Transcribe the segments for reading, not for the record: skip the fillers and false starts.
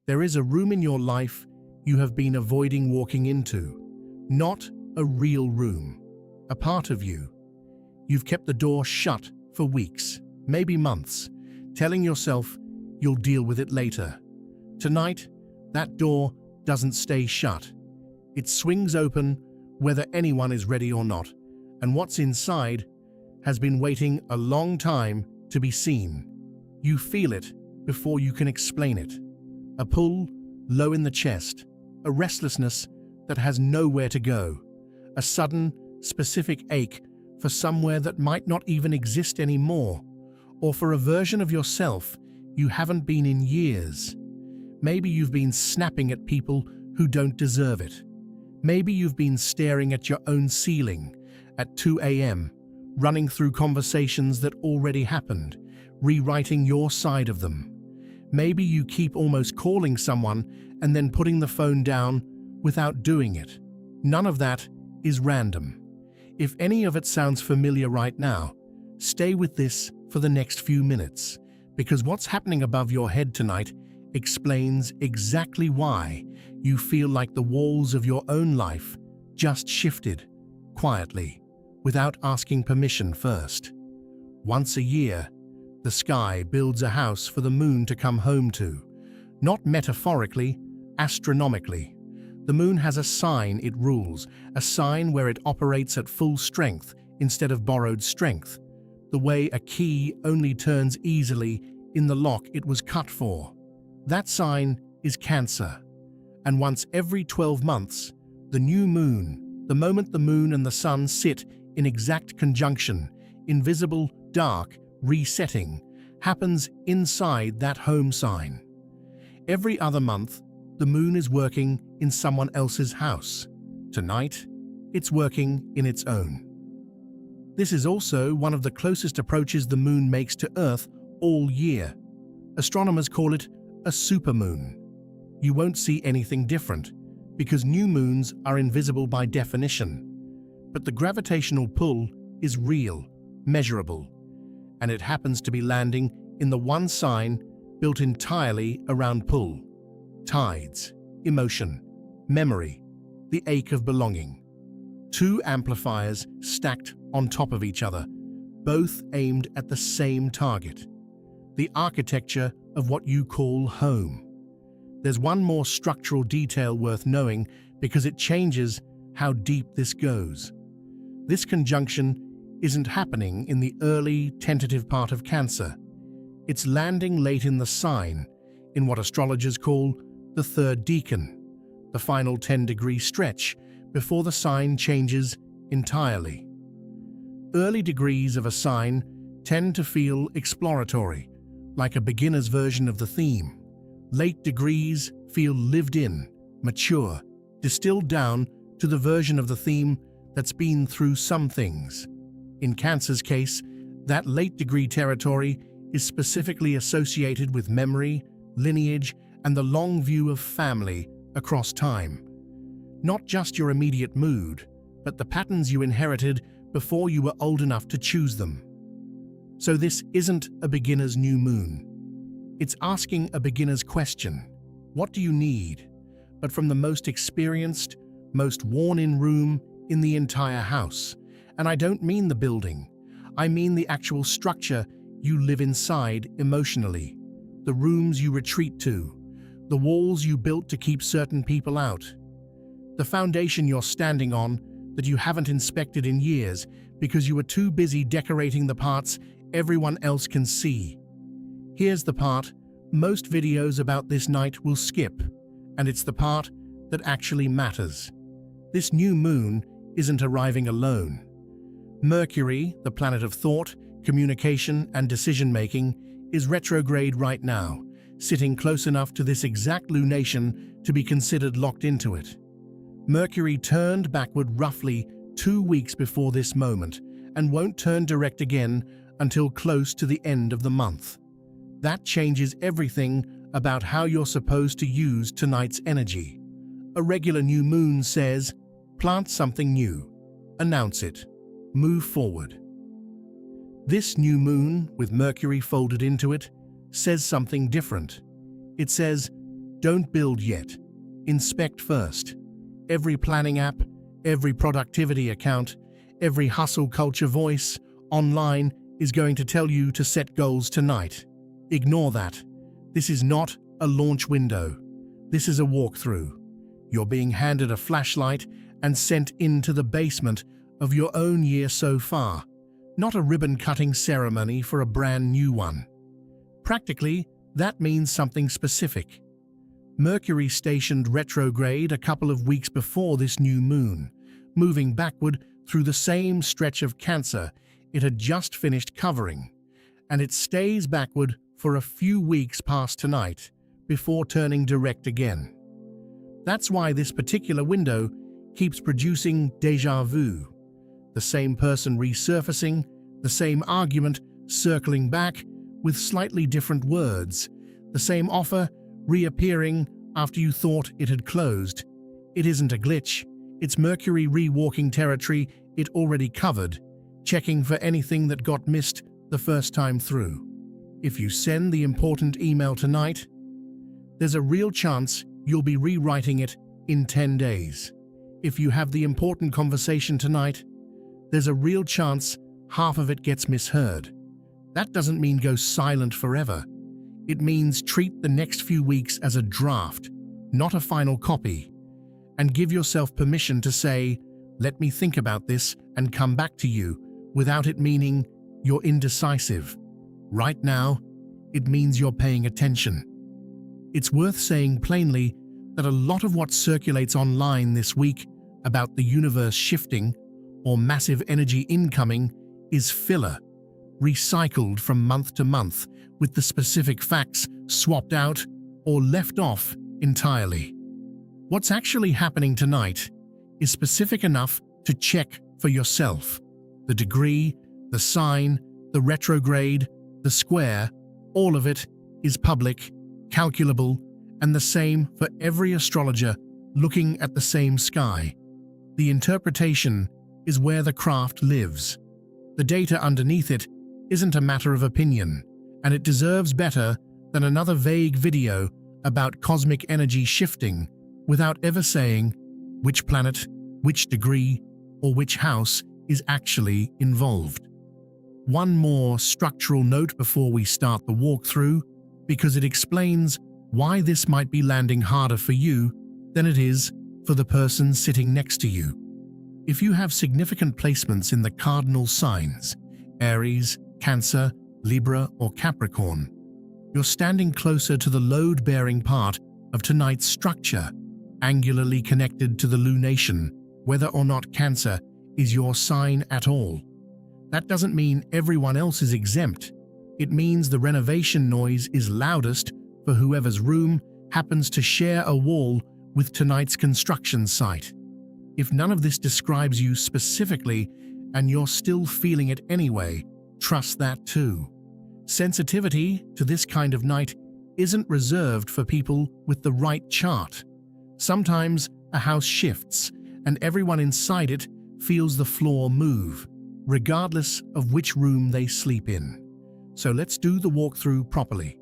There is a room in your life you have been avoiding walking into. Not a real room, a part of you. You've kept the door shut for weeks, maybe months, telling yourself you'll deal with it later. Tonight, that door doesn't stay shut. It swings open whether anyone is ready or not, and what's inside has been waiting a long time to be seen. You feel it before you can explain it. A pull low in the chest, a restlessness that has nowhere to go, a sudden, specific ache for somewhere that might not even exist anymore, or for a version of yourself you haven't been in years. Maybe you've been snapping at people who don't deserve it. Maybe you've been staring at your own ceiling at 2 a.m., running through conversations that already happened, rewriting your side of them. Maybe you keep almost calling someone and then putting the phone down without doing it. None of that is random. If any of it sounds familiar right now, stay with this for the next few minutes, because what's happening above your head tonight explains exactly why you feel like the walls of your own life just shifted, quietly, without asking permission first. Once a year, the sky builds a house for the moon to come home to. Not metaphorically, astronomically. The moon has a sign it rules, a sign where it operates at full strength instead of borrowed strength, the way a key only turns easily in the lock it was cut for. That sign is Cancer. And once every 12 months, the new moon, the moment the moon and the sun sit in exact conjunction, invisible, dark, resetting, happens inside that home sign. Every other month, the moon is working in someone else's house. Tonight, it's working in its own. This is also one of the closest approaches the moon makes to Earth all year. Astronomers call it a supermoon. You won't see anything different, because new moons are invisible by definition. But the gravitational pull is real, measurable, and it happens to be landing in the one sign built entirely around pull. Tides, emotion, memory, the ache of belonging. Two amplifiers stacked on top of each other, both aimed at the same target. The architecture of what you call home. There's one more structural detail worth knowing because it changes how deep this goes. This conjunction isn't happening in the early, tentative part of Cancer. It's landing late in the sign, in what astrologers call the third decan, the final 10-degree stretch before the sign changes entirely. Early degrees of a sign tend to feel exploratory, like a beginner's version of the theme. Late degrees feel lived in, mature, distilled down to the version of the theme that's been through some things. In Cancer's case, that late degree territory is specifically associated with memory, lineage, and the long view of family across time. Not just your immediate mood, but the patterns you inherited before you were old enough to choose them. So this isn't a beginner's new moon. It's asking a beginner's question. What do you need? But from the most experienced, most worn-in room in the entire house. And I don't mean the building. I mean the actual structure you live inside emotionally. The rooms you retreat to. The walls you built to keep certain people out. The foundation you're standing on that you haven't inspected in years because you were too busy decorating the parts everyone else can see. Here's the part most videos about this night will skip, and it's the part that actually matters. This new moon isn't arriving alone. Mercury, the planet of thought, communication, and decision-making, is retrograde right now, sitting close enough to this exact lunation to be considered locked into it. Mercury turned backward roughly 2 weeks before this moment and won't turn direct again until close to the end of the month. That changes everything about how you're supposed to use tonight's energy. A regular new moon says, plant something new, announce it, move forward. This new moon, with Mercury folded into it, says something different. It says, Don't build yet. Inspect first. Every planning app, every productivity account, every hustle culture voice online is going to tell you to set goals tonight. Ignore that. This is not a launch window. This is a walkthrough. You're being handed a flashlight and sent into the basement of your own year so far, not a ribbon-cutting ceremony for a brand new one. Practically, that means something specific. Mercury stationed retrograde a couple of weeks before this new moon, moving backward through the same stretch of Cancer it had just finished covering, and it stays backward for a few weeks past tonight before turning direct again. That's why this particular window keeps producing déjà vu, the same person resurfacing, the same argument circling back with slightly different words, the same offer reappearing after you thought it had closed. It isn't a glitch, it's Mercury re-walking territory it already covered, checking for anything that got missed the first time through. If you send the important email tonight, there's a real chance you'll be rewriting it in 10 days. If you have the important conversation tonight, there's a real chance half of it gets misheard. That doesn't mean go silent forever. It means treat the next few weeks as a draft, not a final copy, and give yourself permission to say, "Let me think about this and come back to you," without it meaning you're indecisive. Right now, it means you're paying attention. It's worth saying plainly that a lot of what circulates online this week about the universe shifting or massive energy incoming is filler, recycled from month to month, with the specific facts swapped out or left off entirely. What's actually happening tonight is specific enough to check for yourself. The degree, the sign, the retrograde, the square, all of it is public, calculable, and the same for every astrologer looking at the same sky. The interpretation is where the craft lives. The data underneath it isn't a matter of opinion, and it deserves better than another vague video about cosmic energy shifting without ever saying which planet, which degree, or which house is actually involved. One more structural note before we start the walkthrough, because it explains why this might be landing harder for you than it is for the person sitting next to you. If you have significant placements in the cardinal signs, Aries, Cancer, Libra, or Capricorn, you're standing closer to the load-bearing part of tonight's structure, angularly connected to the lunation, whether or not Cancer is your sign at all. That doesn't mean everyone else is exempt. It means the renovation noise is loudest for whoever's room happens to share a wall with tonight's construction site. If none of this describes you specifically and you're still feeling it anyway, trust that too. Sensitivity to this kind of night isn't reserved for people with the right chart. Sometimes a house shifts and everyone inside it feels the floor move, regardless of which room they sleep in. So let's do the walkthrough properly.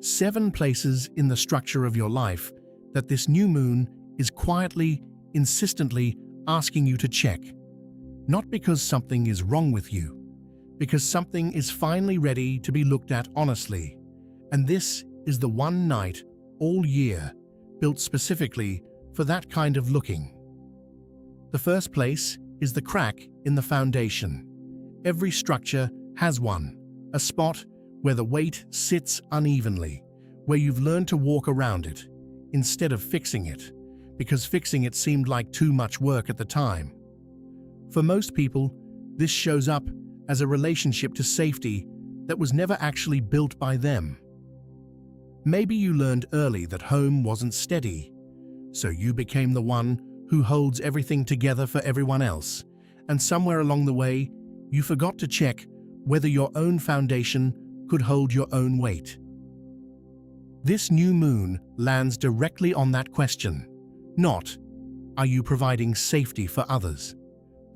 7 places in the structure of your life that this new moon is quietly, insistently asking you to check. Not because something is wrong with you, because something is finally ready to be looked at honestly. And this is the one night all year built specifically for that kind of looking. The first place is the crack in the foundation. Every structure has one, a spot where the weight sits unevenly, where you've learned to walk around it, instead of fixing it, because fixing it seemed like too much work at the time. For most people, this shows up as a relationship to safety that was never actually built by them. Maybe you learned early that home wasn't steady, so you became the one who holds everything together for everyone else, and somewhere along the way, you forgot to check whether your own foundation could hold your own weight. This new moon lands directly on that question. Not, are you providing safety for others?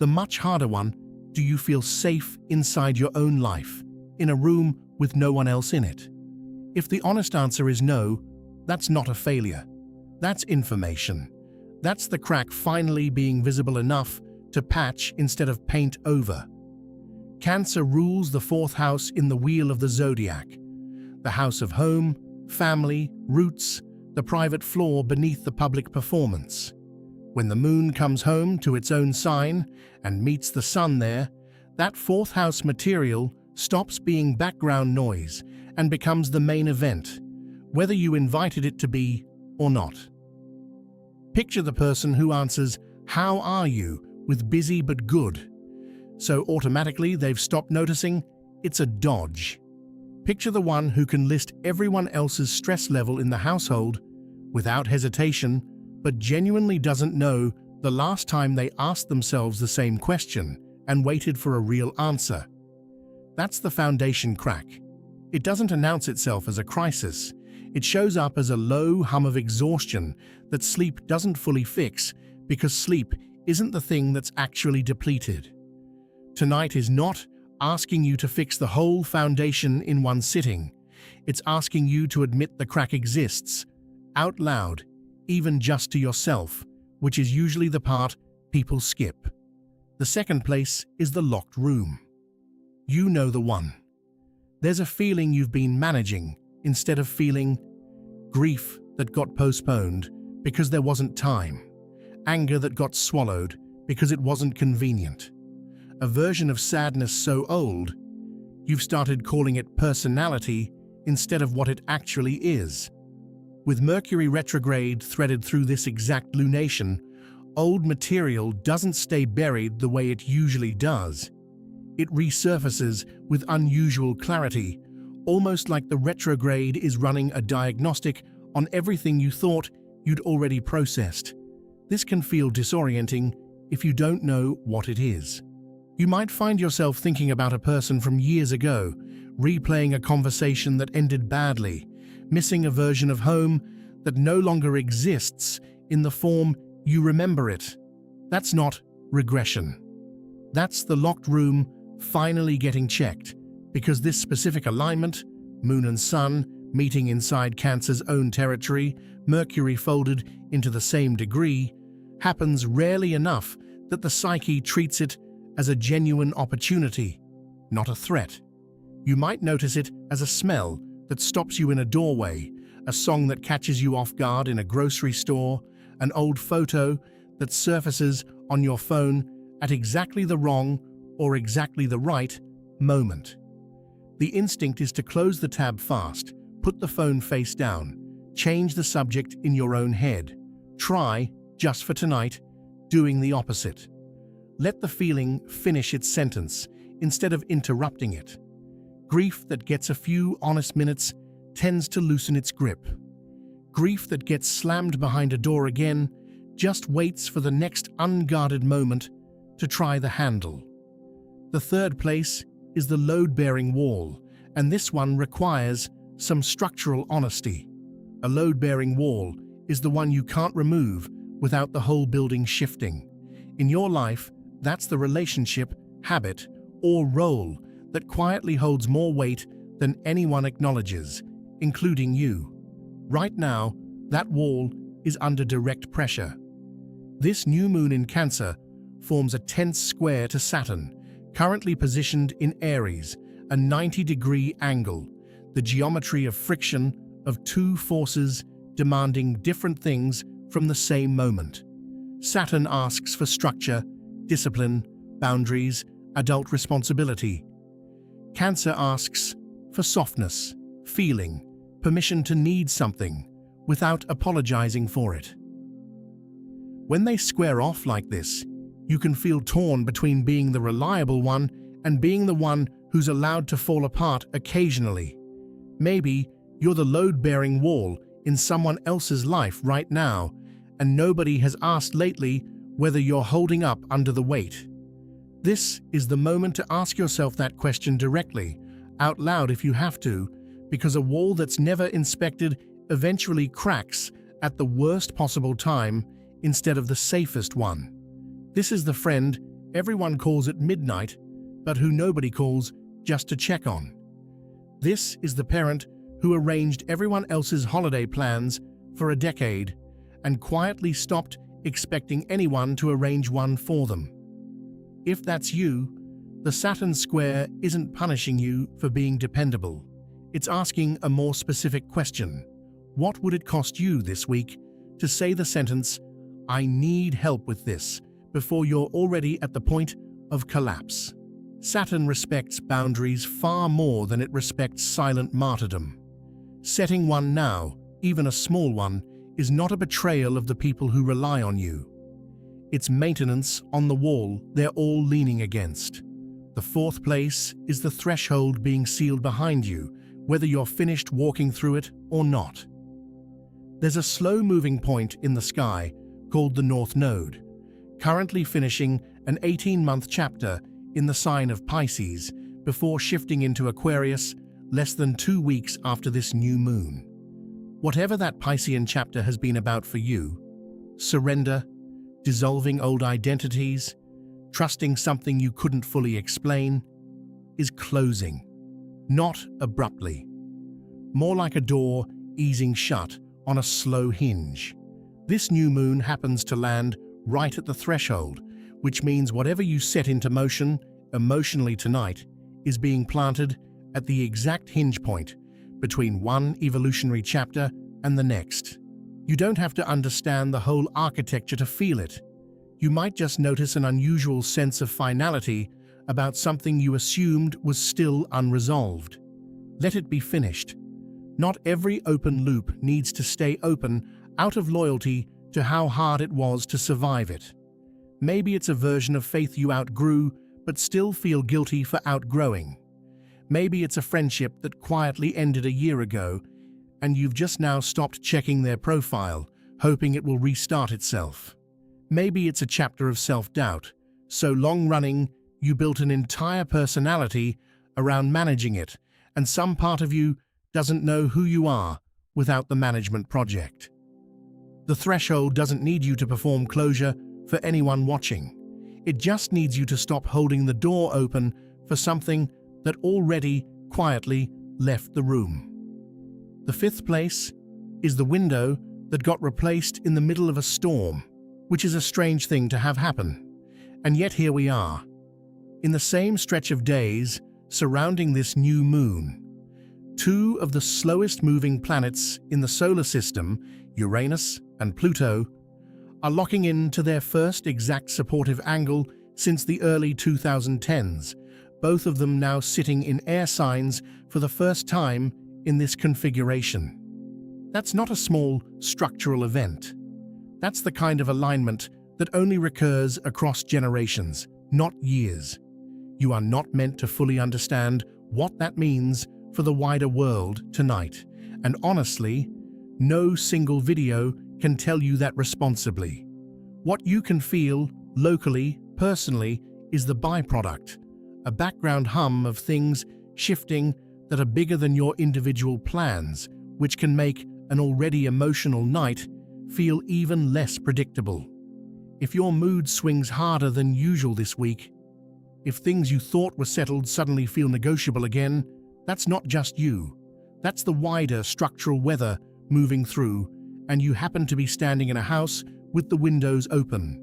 The much harder one, do you feel safe inside your own life, in a room with no one else in it? If the honest answer is no, That's not a failure. That's information. That's the crack finally being visible enough to patch instead of paint over. Cancer rules the fourth house in the wheel of the zodiac, the house of home, family, roots, the private floor beneath the public performance. When the moon comes home to its own sign and meets the sun there, that fourth house material stops being background noise and becomes the main event, whether you invited it to be or not. Picture the person who answers, "How are you?" with busy but good. So automatically they've stopped noticing it's a dodge. Picture the one who can list everyone else's stress level in the household without hesitation, but genuinely doesn't know the last time they asked themselves the same question and waited for a real answer. That's the foundation crack. It doesn't announce itself as a crisis. It shows up as a low hum of exhaustion that sleep doesn't fully fix, because sleep isn't the thing that's actually depleted. Tonight is not asking you to fix the whole foundation in one sitting. It's asking you to admit the crack exists, out loud, even just to yourself, which is usually the part people skip. The second place is the locked room. You know the one. There's a feeling you've been managing instead of feeling: grief that got postponed because there wasn't time, anger that got swallowed because it wasn't convenient, a version of sadness so old you've started calling it personality instead of what it actually is. With Mercury retrograde threaded through this exact lunation, old material doesn't stay buried the way it usually does. It resurfaces with unusual clarity, almost like the retrograde is running a diagnostic on everything you thought you'd already processed. This can feel disorienting if you don't know what it is. You might find yourself thinking about a person from years ago, replaying a conversation that ended badly, missing a version of home that no longer exists in the form you remember it. That's not regression. That's the locked room finally getting checked, because this specific alignment, Moon and Sun meeting inside Cancer's own territory, Mercury folded into the same degree, happens rarely enough that the psyche treats it as a genuine opportunity, not a threat. You might notice it as a smell that stops you in a doorway, a song that catches you off guard in a grocery store, an old photo that surfaces on your phone at exactly the wrong or exactly the right moment. The instinct is to close the tab fast, put the phone face down, change the subject in your own head. Try, just for tonight, doing the opposite. Let the feeling finish its sentence instead of interrupting it. Grief that gets a few honest minutes tends to loosen its grip. Grief that gets slammed behind a door again just waits for the next unguarded moment to try the handle. The third place is the load-bearing wall, and this one requires some structural honesty. A load-bearing wall is the one you can't remove without the whole building shifting. In your life, that's the relationship, habit, or role that quietly holds more weight than anyone acknowledges, including you. Right now, that wall is under direct pressure. This new moon in Cancer forms a tense square to Saturn, currently positioned in Aries, a 90-degree angle, the geometry of friction of two forces demanding different things from the same moment. Saturn asks for structure, discipline, boundaries, adult responsibility. Cancer asks for softness, feeling, permission to need something without apologizing for it. When they square off like this, you can feel torn between being the reliable one and being the one who's allowed to fall apart occasionally. Maybe you're the load-bearing wall in someone else's life right now, and nobody has asked lately whether you're holding up under the weight. This is the moment to ask yourself that question directly, out loud if you have to, because a wall that's never inspected eventually cracks at the worst possible time instead of the safest one. This is the friend everyone calls at midnight, but who nobody calls just to check on. This is the parent who arranged everyone else's holiday plans for a decade and quietly stopped expecting anyone to arrange one for them. If that's you, the Saturn square isn't punishing you for being dependable. It's asking a more specific question. What would it cost you this week to say the sentence, "I need help with this," before you're already at the point of collapse? Saturn respects boundaries far more than it respects silent martyrdom. Setting one now, even a small one, is not a betrayal of the people who rely on you. It's maintenance on the wall they're all leaning against. The fourth place is the threshold being sealed behind you, whether you're finished walking through it or not. There's a slow-moving point in the sky called the North Node, currently finishing an 18-month chapter in the sign of Pisces before shifting into Aquarius less than 2 weeks after this new moon. Whatever that Piscean chapter has been about for you, surrender, dissolving old identities, trusting something you couldn't fully explain, is closing, not abruptly, more like a door easing shut on a slow hinge. This new moon happens to land right at the threshold, which means whatever you set into motion emotionally tonight is being planted at the exact hinge point between one evolutionary chapter and the next. You don't have to understand the whole architecture to feel it. You might just notice an unusual sense of finality about something you assumed was still unresolved. Let it be finished. Not every open loop needs to stay open out of loyalty to how hard it was to survive it. Maybe it's a version of faith you outgrew but still feel guilty for outgrowing. Maybe it's a friendship that quietly ended a year ago and you've just now stopped checking their profile, hoping it will restart itself. Maybe it's a chapter of self-doubt, so long-running you built an entire personality around managing it, and some part of you doesn't know who you are without the management project. The threshold doesn't need you to perform closure for anyone watching. It just needs you to stop holding the door open for something that already quietly left the room. The fifth place is the window that got replaced in the middle of a storm, which is a strange thing to have happen. And yet here we are, in the same stretch of days surrounding this new moon. Two of the slowest moving planets in the solar system, Uranus and Pluto, are locking into their first exact supportive angle since the early 2010s, both of them now sitting in air signs for the first time in this configuration. That's not a small structural event. That's the kind of alignment that only recurs across generations, not years. You are not meant to fully understand what that means for the wider world tonight, and honestly, no single video can tell you that responsibly. What you can feel, locally, personally, is the byproduct, a background hum of things shifting that are bigger than your individual plans, which can make an already emotional night feel even less predictable. If your mood swings harder than usual this week, if things you thought were settled suddenly feel negotiable again, that's not just you. That's the wider structural weather moving through, and you happen to be standing in a house with the windows open.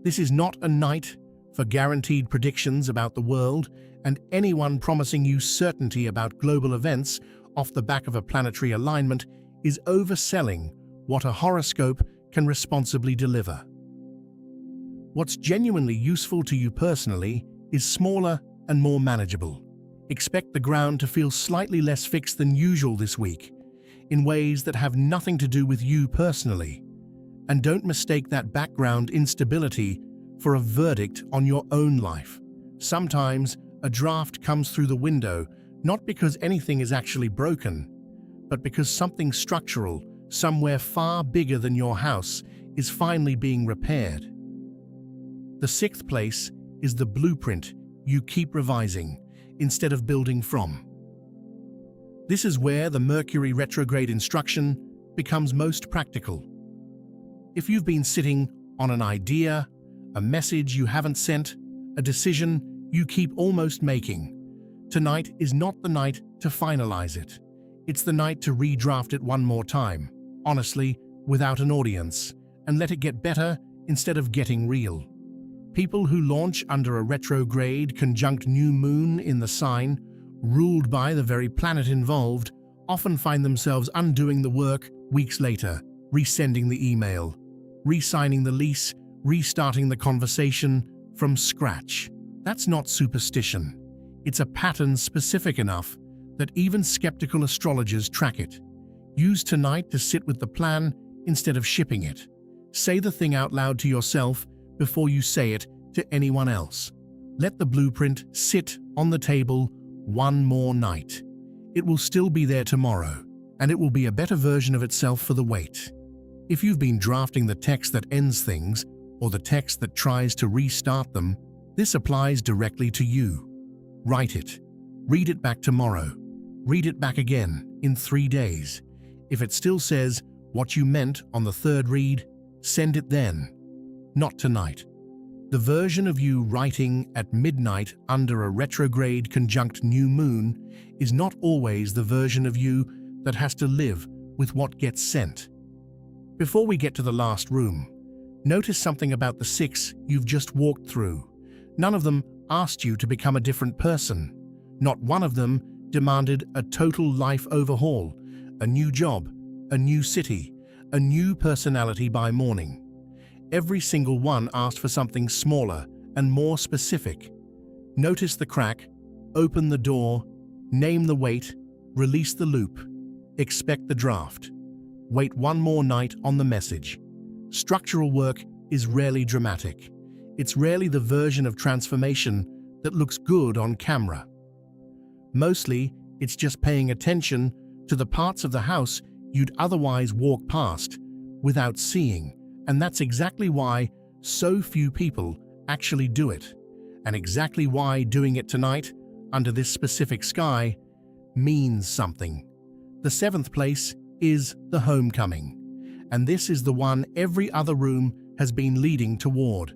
This is not a night for guaranteed predictions about the world, and anyone promising you certainty about global events off the back of a planetary alignment is overselling what a horoscope can responsibly deliver. What's genuinely useful to you personally is smaller and more manageable. Expect the ground to feel slightly less fixed than usual this week, in ways that have nothing to do with you personally. And don't mistake that background instability for a verdict on your own life. Sometimes a draft comes through the window, not because anything is actually broken, but because something structural, somewhere far bigger than your house, is finally being repaired. The sixth place is the blueprint you keep revising instead of building from. This is where the Mercury retrograde instruction becomes most practical. If you've been sitting on an idea, a message you haven't sent, a decision you keep almost making, tonight is not the night to finalize it. It's the night to redraft it one more time, honestly, without an audience, and let it get better instead of getting real. People who launch under a retrograde conjunct new moon in the sign, ruled by the very planet involved, often find themselves undoing the work weeks later, resending the email, re-signing the lease, restarting the conversation from scratch. That's not superstition. It's a pattern specific enough that even skeptical astrologers track it. Use tonight to sit with the plan instead of shipping it. Say the thing out loud to yourself before you say it to anyone else. Let the blueprint sit on the table one more night. It will still be there tomorrow, and it will be a better version of itself for the wait. If you've been drafting the text that ends things, or the text that tries to restart them, this applies directly to you. Write it. Read it back tomorrow. Read it back again in 3 days. If it still says what you meant on the third read, send it then. Not tonight. The version of you writing at midnight under a retrograde conjunct new moon is not always the version of you that has to live with what gets sent. Before we get to the last room, notice something about the 6 you've just walked through. None of them asked you to become a different person. Not one of them demanded a total life overhaul, a new job, a new city, a new personality by morning. Every single one asked for something smaller and more specific. Notice the crack, open the door, name the weight, release the loop, expect the draft. Wait one more night on the message. Structural work is rarely dramatic. It's rarely the version of transformation that looks good on camera. Mostly, it's just paying attention to the parts of the house you'd otherwise walk past without seeing. And that's exactly why so few people actually do it, and exactly why doing it tonight, under this specific sky, means something. The 7th place is the homecoming, and this is the one every other room has been leading toward.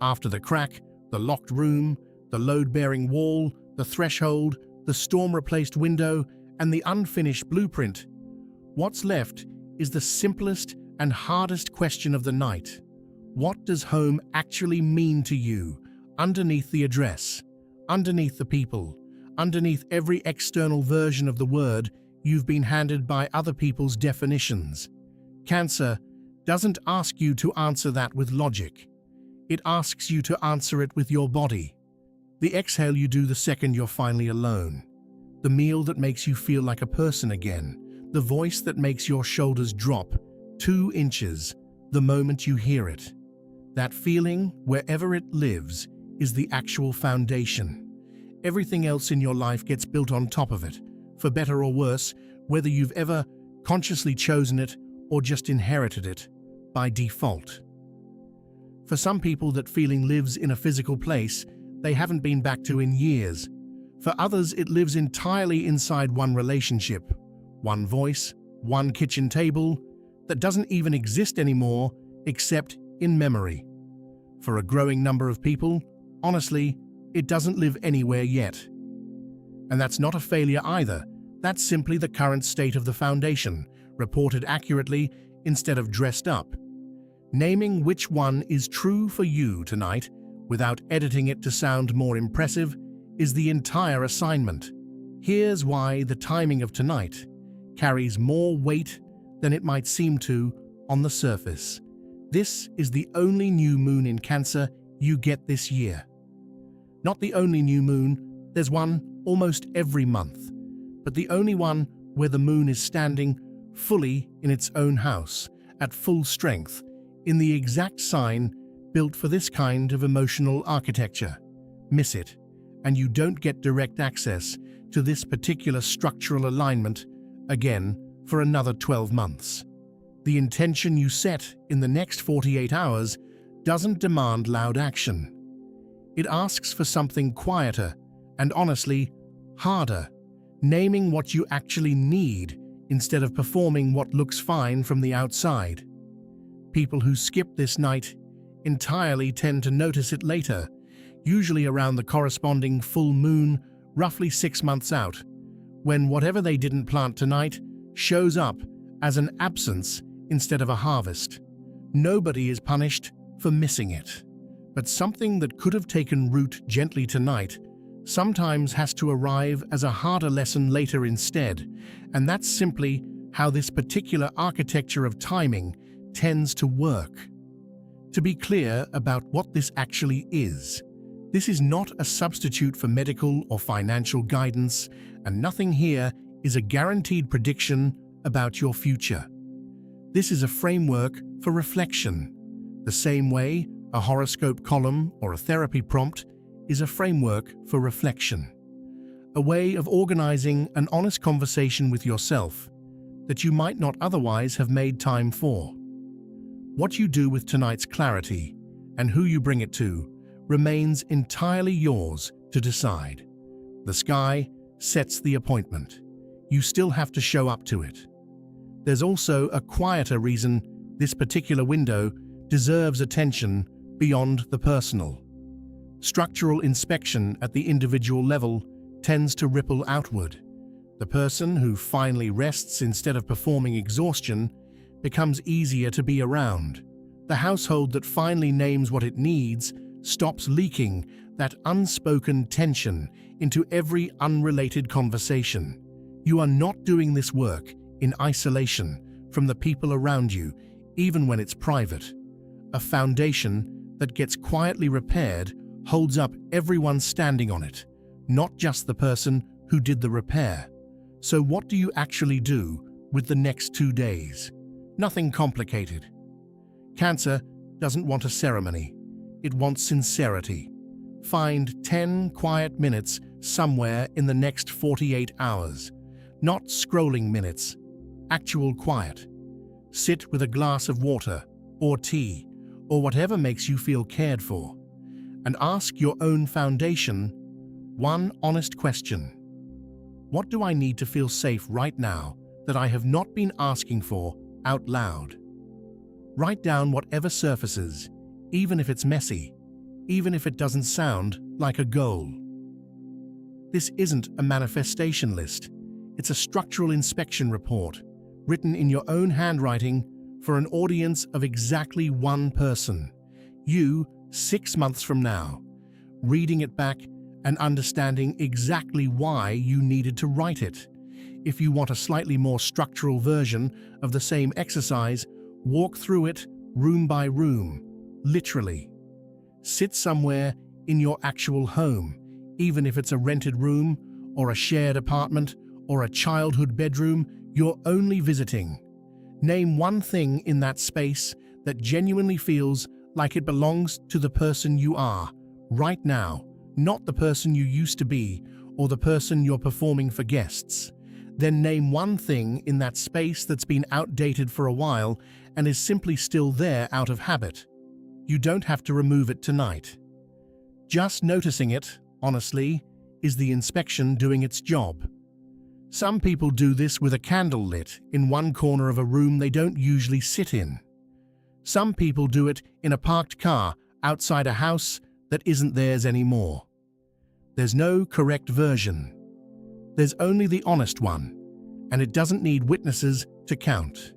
After the crack, the locked room, the load-bearing wall, the threshold, the storm-replaced window, and the unfinished blueprint, what's left is the simplest and hardest question of the night. What does home actually mean to you, underneath the address, underneath the people, underneath every external version of the word you've been handed by other people's definitions? Cancer doesn't ask you to answer that with logic. It asks you to answer it with your body. The exhale you do the second you're finally alone. The meal that makes you feel like a person again. The voice that makes your shoulders drop 2 inches the moment you hear it. That feeling, wherever it lives, is the actual foundation. Everything else in your life gets built on top of it, for better or worse, whether you've ever consciously chosen it or just inherited it by default. For some people, that feeling lives in a physical place they haven't been back to in years. For others, it lives entirely inside one relationship, one voice, one kitchen table, that doesn't even exist anymore except in memory. For a growing number of people, honestly, it doesn't live anywhere yet. And that's not a failure either. That's simply the current state of the foundation, reported accurately instead of dressed up. Naming which one is true for you tonight, without editing it to sound more impressive, is the entire assignment. Here's why the timing of tonight carries more weight than it might seem to on the surface. This is the only new moon in Cancer you get this year. Not the only new moon, there's one almost every month, but the only one where the moon is standing fully in its own house, at full strength, in the exact sign built for this kind of emotional architecture. Miss it, and you don't get direct access to this particular structural alignment again for another 12 months. The intention you set in the next 48 hours doesn't demand loud action. It asks for something quieter and, honestly, harder, naming what you actually need instead of performing what looks fine from the outside. People who skip this night entirely tend to notice it later, usually around the corresponding full moon, roughly 6 months out, when whatever they didn't plant tonight shows up as an absence instead of a harvest. Nobody is punished for missing it, but something that could have taken root gently tonight sometimes has to arrive as a harder lesson later instead, and that's simply how this particular architecture of timing tends to work. To be clear about what this actually is, this is not a substitute for medical or financial guidance, and nothing here is a guaranteed prediction about your future. This is a framework for reflection, the same way a horoscope column or a therapy prompt is a framework for reflection, a way of organizing an honest conversation with yourself that you might not otherwise have made time for. What you do with tonight's clarity and who you bring it to remains entirely yours to decide. The sky sets the appointment. You still have to show up to it. There's also a quieter reason this particular window deserves attention beyond the personal. Structural inspection at the individual level tends to ripple outward. The person who finally rests instead of performing exhaustion becomes easier to be around. The household that finally names what it needs stops leaking that unspoken tension into every unrelated conversation. You are not doing this work in isolation from the people around you, even when it's private. A foundation that gets quietly repaired holds up everyone standing on it, not just the person who did the repair. So what do you actually do with the next 2 days? Nothing complicated. Cancer doesn't want a ceremony. It wants sincerity. Find 10 quiet minutes somewhere in the next 48 hours. Not scrolling minutes, actual quiet. Sit with a glass of water or tea or whatever makes you feel cared for, and ask your own foundation one honest question. What do I need to feel safe right now that I have not been asking for out loud? Write down whatever surfaces, even if it's messy, even if it doesn't sound like a goal. This isn't a manifestation list. It's a structural inspection report, written in your own handwriting for an audience of exactly one person. You, 6 months from now, reading it back and understanding exactly why you needed to write it. If you want a slightly more structural version of the same exercise, walk through it room by room, literally. Sit somewhere in your actual home, even if it's a rented room or a shared apartment or a childhood bedroom you're only visiting. Name one thing in that space that genuinely feels like it belongs to the person you are right now, not the person you used to be or the person you're performing for guests. Then name one thing in that space that's been outdated for a while and is simply still there out of habit. You don't have to remove it tonight. Just noticing it, honestly, is the inspection doing its job. Some people do this with a candle lit in one corner of a room they don't usually sit in. Some people do it in a parked car outside a house that isn't theirs anymore. There's no correct version. There's only the honest one, and it doesn't need witnesses to count.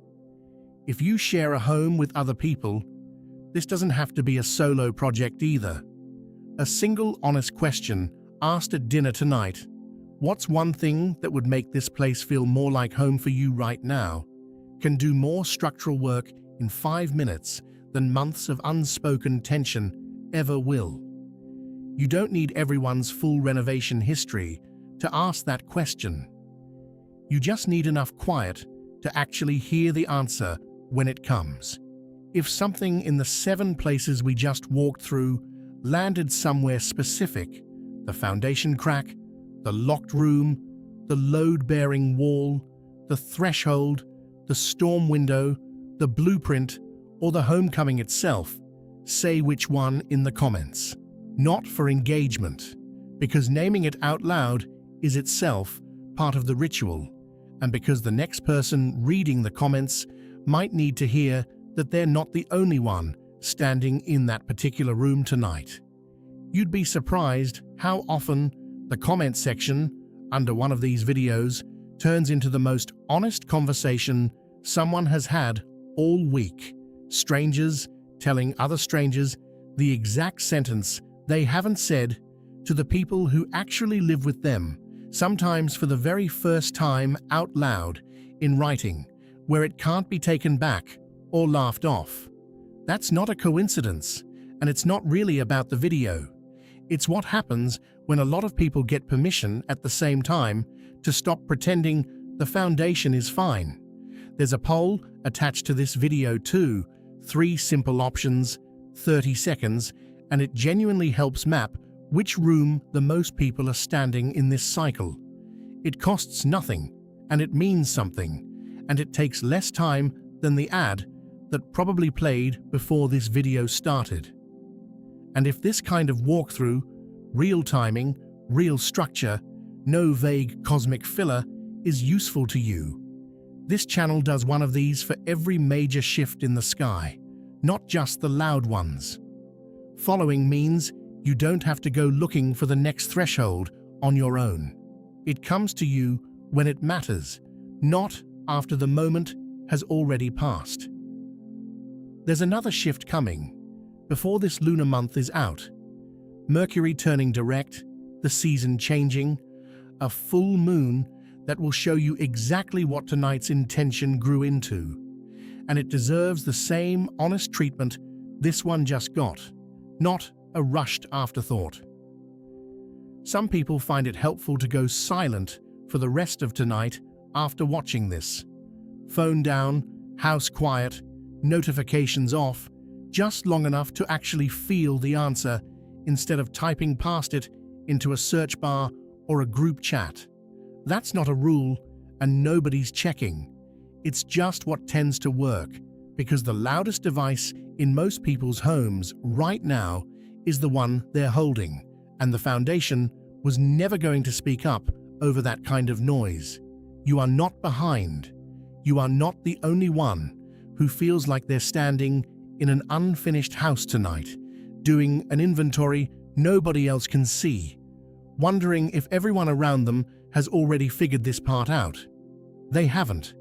If you share a home with other people, this doesn't have to be a solo project either. A single honest question asked at dinner tonight: what's one thing that would make this place feel more like home for you right now? Can do more structural work in 5 minutes than months of unspoken tension ever will. You don't need everyone's full renovation history to ask that question. You just need enough quiet to actually hear the answer when it comes. If something in the 7 places we just walked through landed somewhere specific, the foundation crack, the locked room, the load-bearing wall, the threshold, the storm window, the blueprint, or the homecoming itself, say which one in the comments. Not for engagement, because naming it out loud is itself part of the ritual, and because the next person reading the comments might need to hear that they're not the only one standing in that particular room tonight. You'd be surprised how often the comment section under one of these videos turns into the most honest conversation someone has had all week. Strangers telling other strangers the exact sentence they haven't said to the people who actually live with them, sometimes for the very first time out loud in writing, where it can't be taken back or laughed off. That's not a coincidence, and it's not really about the video. It's what happens when a lot of people get permission at the same time to stop pretending the foundation is fine. There's a poll attached to this video too, 3 simple options, 30 seconds, and it genuinely helps map which room the most people are standing in this cycle. It costs nothing, and it means something, and it takes less time than the ad that probably played before this video started. And if this kind of walkthrough, real timing, real structure, no vague cosmic filler, is useful to you, this channel does one of these for every major shift in the sky, not just the loud ones. Following means you don't have to go looking for the next threshold on your own. It comes to you when it matters, not after the moment has already passed. There's another shift coming before this lunar month is out. Mercury turning direct, the season changing, a full moon that will show you exactly what tonight's intention grew into. And it deserves the same honest treatment this one just got, not a rushed afterthought. Some people find it helpful to go silent for the rest of tonight after watching this. Phone down, house quiet, notifications off, just long enough to actually feel the answer instead of typing past it into a search bar or a group chat. That's not a rule, and nobody's checking. It's just what tends to work, because the loudest device in most people's homes right now is the one they're holding, and the foundation was never going to speak up over that kind of noise. You are not behind. You are not the only one who feels like they're standing in an unfinished house tonight, doing an inventory nobody else can see, wondering if everyone around them has already figured this part out. They haven't.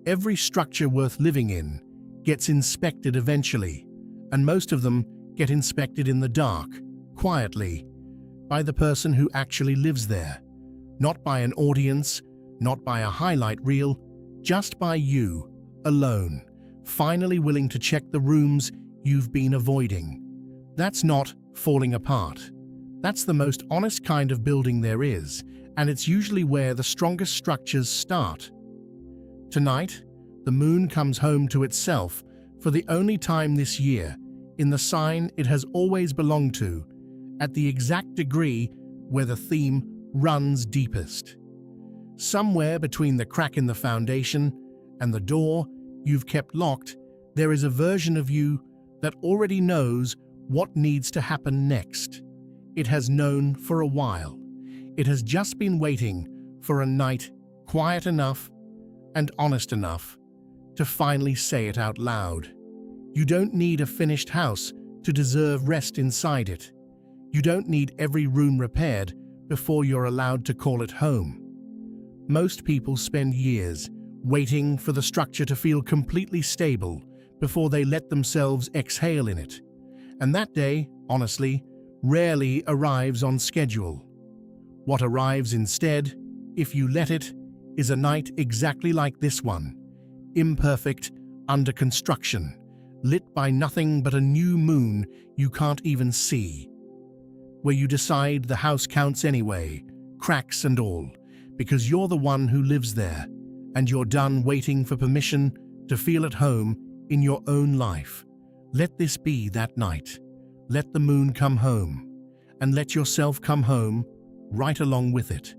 Every structure worth living in gets inspected eventually, and most of them get inspected in the dark, quietly, by the person who actually lives there, not by an audience, not by a highlight reel, just by you, alone, finally willing to check the rooms you've been avoiding. That's not falling apart. That's the most honest kind of building there is, and it's usually where the strongest structures start. Tonight, the moon comes home to itself for the only time this year, in the sign it has always belonged to, at the exact degree where the theme runs deepest. Somewhere between the crack in the foundation and the door you've kept locked, there is a version of you that already knows what needs to happen next. It has known for a while. It has just been waiting for a night quiet enough and honest enough to finally say it out loud. You don't need a finished house to deserve rest inside it. You don't need every room repaired before you're allowed to call it home. Most people spend years waiting for the structure to feel completely stable before they let themselves exhale in it. And that day, honestly, rarely arrives on schedule. What arrives instead, if you let it, is a night exactly like this one, imperfect, under construction, lit by nothing but a new moon you can't even see, where you decide the house counts anyway, cracks and all, because you're the one who lives there, and you're done waiting for permission to feel at home in your own life. Let this be that night. Let the moon come home, and let yourself come home right along with it.